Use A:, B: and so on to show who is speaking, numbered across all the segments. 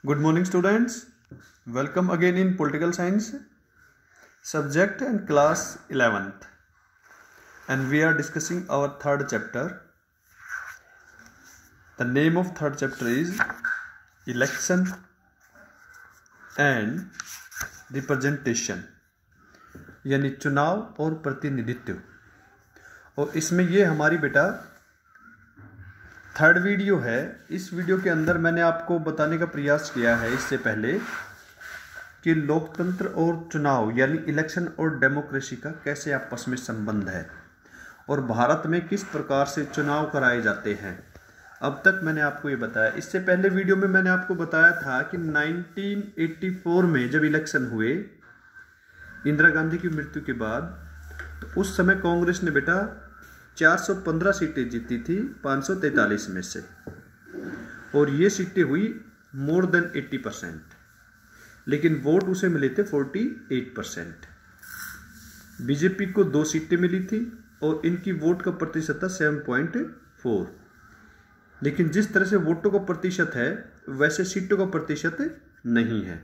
A: Good morning, students. Welcome again in Political Science subject and class 11th. And we are discussing our third chapter. The name of third chapter is Election and Representation, यानी चुनाव और प्रतिनिधित्व। और इसमें ये हमारी बेटा third video है। इस वीडियो के अंदर मैंने आपको बताने का प्रयास किया है इससे पहले कि लोकतंत्र और चुनाव यानी इलेक्शन और डेमोक्रेसी का कैसे आपस में संबंध है और भारत में किस प्रकार से चुनाव कराए जाते हैं। अब तक मैंने आपको ये बताया। इससे पहले वीडियो में मैंने आपको बताया था कि 1984 में जब इलेक्शन हुए इंदिरा गांधी की मृत्यु के बाद, तो उस समय कांग्रेस ने बेटा 415 सीटें जीती थी 543 में से, और ये सीटें हुई मोर देन 80%, लेकिन वोट उसे मिले थे 48%। बीजेपी को 2 सीटें मिली थी और इनकी वोट का प्रतिशत था 7.4, लेकिन जिस तरह से वोटों का प्रतिशत है वैसे सीटों का प्रतिशत नहीं है।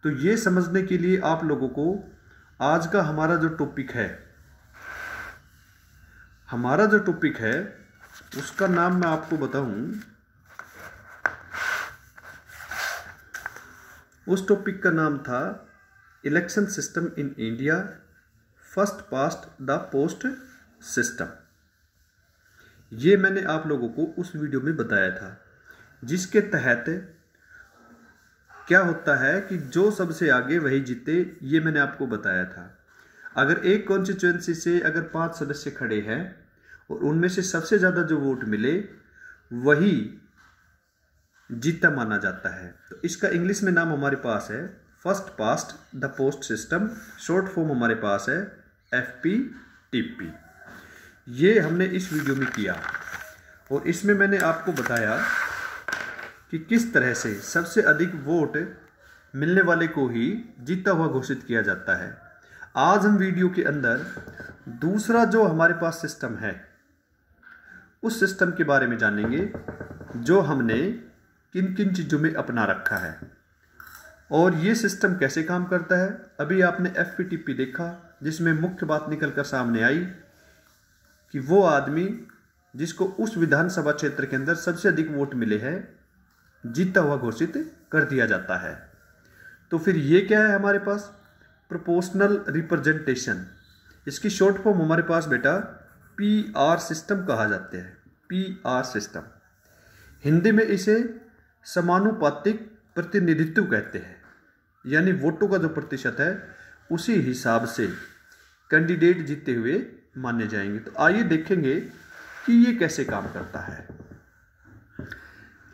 A: तो ये समझने के लिए आप लोगों को आज का हमारा जो टॉपिक है उसका नाम मैं आपको बताऊं। उस टॉपिक का नाम था election system in India, first past the post system. ये मैंने आप लोगों को उस वीडियो में बताया था, जिसके तहत क्या होता है कि जो सबसे आगे वही जीते। ये मैंने आपको बताया था। अगर एक कॉन्स्टिट्यूएंसी से अगर 5 सदस्य खड़े हैं और उनमें से सबसे ज़्यादा जो वोट मिले वही जीता माना जाता है। तो इसका इंग्लिश में नाम हमारे पास है first past the post system, short form हमारे पास है FPTP। ये हमने इस वीडियो में किया और इसमें मैंने आपको बताया कि किस तरह से सबसे अधिक वोट मिलने वाले को ही जीता हुआ घोषित किया जाता है। आज हम वीडियो के अंदर दूसरा जो हमारे पास सिस्टम है उस सिस्टम के बारे में जानेंगे, जो हमने किन किन चीज़ों में अपना रखा है और ये सिस्टम कैसे काम करता है। अभी आपने FPTP देखा, जिसमें मुख्य बात निकल कर सामने आई कि वो आदमी जिसको उस विधानसभा क्षेत्र के अंदर सबसे अधिक वोट मिले हैं जीता हुआ घोषित कर दिया जाता है। तो फिर ये क्या है हमारे पास? Proportional representation. इसकी शॉर्ट फॉर्म हमारे पास बेटा PR सिस्टम कहा जाता है। PR सिस्टम, हिंदी में इसे समानुपातिक प्रतिनिधित्व कहते हैं, यानी वोटों का जो प्रतिशत है उसी हिसाब से कैंडिडेट जीते हुए माने जाएंगे। तो आइए देखेंगे कि ये कैसे काम करता है।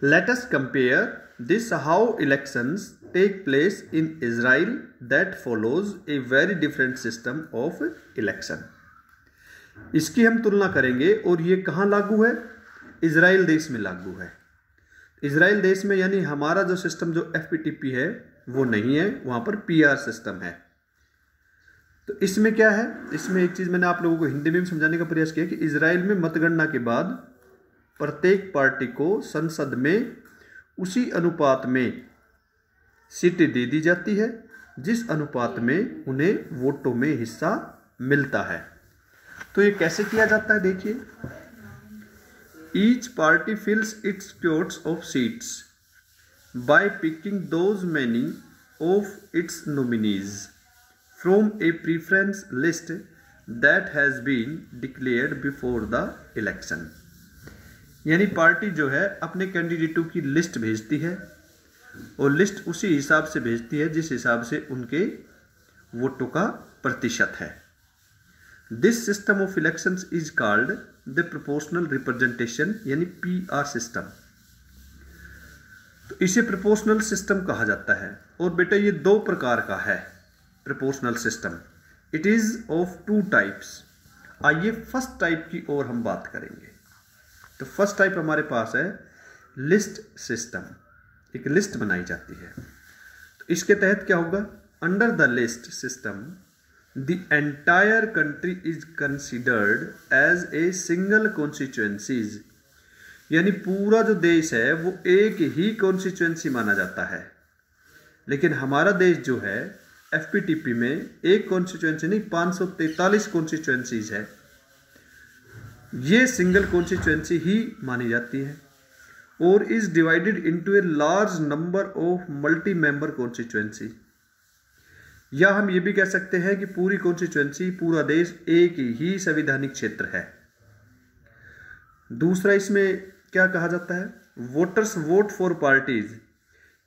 A: Let us compare this how elections take place in Israel that follows a very different system of election। इसकी हम तुलना करेंगे और ये कहाँ लागू है? इजराइल देश में लागू है। इजराइल देश में यानी हमारा जो सिस्टम जो FPTP है वो नहीं है, वहाँ पर PR सिस्टम है। तो इसमें क्या है? इसमें एक चीज़ मैंने आप लोगों को हिंदी में भी समझाने का प्रयास किया कि इजराइल में मतगणना के बाद प्रत्येक पार्टी को संसद में उसी अनुपात में सीटें दे दी जाती है जिस अनुपात में उन्हें वोटों में हिस्सा मिलता है। तो ये कैसे किया जाता है देखिए। Each party fills its quotas of seats by picking those many of its nominees from a preference list that has been declared before the election. यानी पार्टी जो है अपने कैंडिडेटों की लिस्ट भेजती है और लिस्ट उसी हिसाब से भेजती है जिस हिसाब से उनके वोटों का प्रतिशत है। This system of elections is called the proportional representation, यानी PR सिस्टम। तो इसे प्रोपोर्शनल सिस्टम कहा जाता है। और बेटा ये 2 प्रकार का है proportional system. It is of 2 types. आइए फर्स्ट टाइप की ओर हम बात करेंगे। तो फर्स्ट टाइप हमारे पास है लिस्ट सिस्टम। एक लिस्ट बनाई जाती है। तो इसके तहत क्या होगा? Under the list system the entire country is considered as a single constituencies, यानी पूरा जो देश है वो एक ही कॉन्स्टिट्यूएंसी माना जाता है। लेकिन हमारा देश जो है एफपीटीपी में एक कॉन्स्टिट्यूएंसी नहीं 543 कॉन्स्टिट्यूएंसीज है। ये सिंगल कॉन्स्टिट्यूएंसी ही मानी जाती है और is divided into a large number of multi member constituency. या हम ये भी कह सकते हैं कि पूरी कॉन्स्टिट्यूएंसी, पूरा देश एक ही संवैधानिक क्षेत्र है। दूसरा इसमें क्या कहा जाता है, वोटर्स वोट फॉर पार्टीज।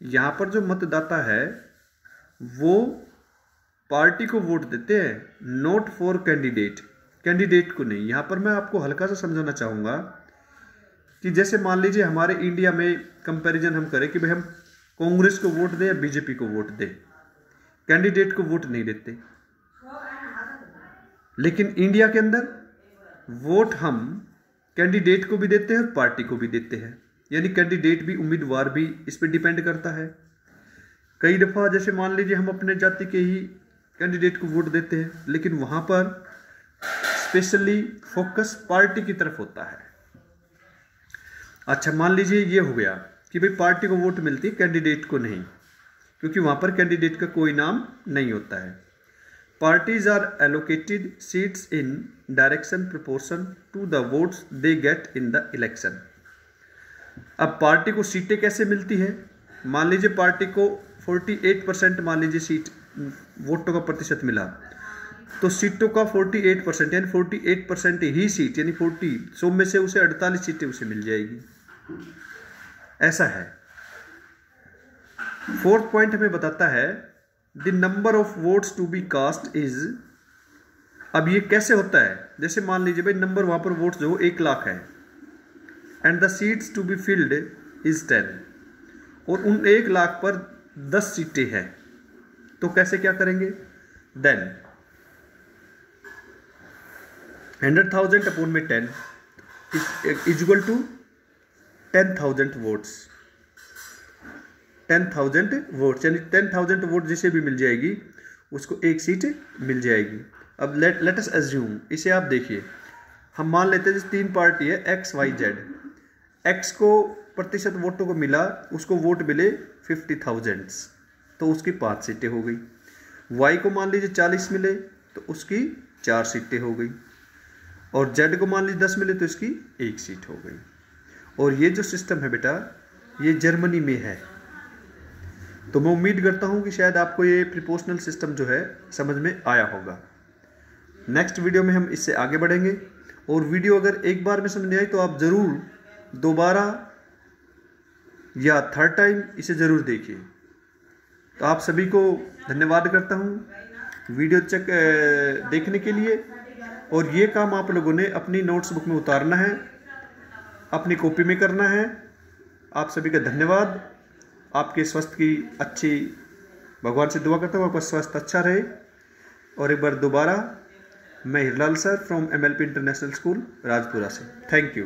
A: यहां पर जो मतदाता है वो पार्टी को वोट देते हैं, नॉट फॉर कैंडिडेट, कैंडिडेट को नहीं। यहां पर मैं आपको हल्का सा समझाना चाहूंगा कि जैसे मान लीजिए हमारे इंडिया में कंपैरिजन हम करें कि भाई हम कांग्रेस को वोट दें या बीजेपी को वोट दें, कैंडिडेट को वोट नहीं देते। लेकिन इंडिया के अंदर वोट हम कैंडिडेट को भी देते हैं और पार्टी को भी देते हैं, यानी कैंडिडेट भी, उम्मीदवार भी इस पर डिपेंड करता है। कई दफा जैसे मान लीजिए हम अपने जाति के ही कैंडिडेट को वोट देते हैं, लेकिन वहां पर स्पेशली फोकस पार्टी की तरफ होता है। अच्छा, मान लीजिए ये हो गया कि भाई पार्टी को वोट मिलती है, कैंडिडेट को नहीं, क्योंकि वहां पर कैंडिडेट का कोई नाम नहीं होता है। Parties are allocated seats in direction proportion to the votes they get in the election. अब पार्टी को सीटें कैसे मिलती है, मान लीजिए पार्टी को 48% मान लीजिए सीट वोटों का प्रतिशत मिला, तो सीटों का 48% यानी 48% ही सीट, यानी 100 में से उसे 48 सीटें उसे मिल जाएगी। ऐसा है। फोर्थ पॉइंट हमें बताता है the number of votes to be cast is. अब ये कैसे होता है, जैसे मान लीजिए भाई नंबर वहां पर वोट्स जो 1 लाख है and the seats to be filled is 10, और उन 1 लाख पर 10 सीटें हैं, तो कैसे क्या करेंगे, देन 100,000 अपॉन में 10 is equal to 10,000 votes. 10,000 votes यानी 10,000 वोट जिसे भी मिल जाएगी उसको 1 सीट मिल जाएगी। अब लेट अस अज्यूम, इसे आप देखिए, हम मान लेते हैं जैसे 3 पार्टी है एक्स वाई जेड। एक्स को प्रतिशत वोटों को मिला, उसको वोट मिले 50,000, तो उसकी 5 सीटें हो गई। वाई को मान लीजिए 40 मिले तो उसकी 4 सीटें हो गई, और जेड को मान लीजिए 10 मिले तो इसकी 1 सीट हो गई। और ये जो सिस्टम है बेटा, ये जर्मनी में है। तो मैं उम्मीद करता हूं कि शायद आपको ये प्रोपोर्शनल सिस्टम जो है समझ में आया होगा। नेक्स्ट वीडियो में हम इससे आगे बढ़ेंगे, और वीडियो अगर एक बार में समझ नहीं आई तो आप ज़रूर दोबारा या थर्ड टाइम इसे ज़रूर देखिए। तो आप सभी को धन्यवाद करता हूं वीडियो देखने के लिए, और ये काम आप लोगों ने अपनी नोट्स बुक में उतारना है, अपनी कॉपी में करना है। आप सभी का धन्यवाद। आपके स्वास्थ्य की अच्छी, भगवान से दुआ करता हूँ आपका स्वास्थ्य अच्छा रहे। और एक बार दोबारा मैं Hiralal sir from MLP international school Rajpura से, थैंक यू।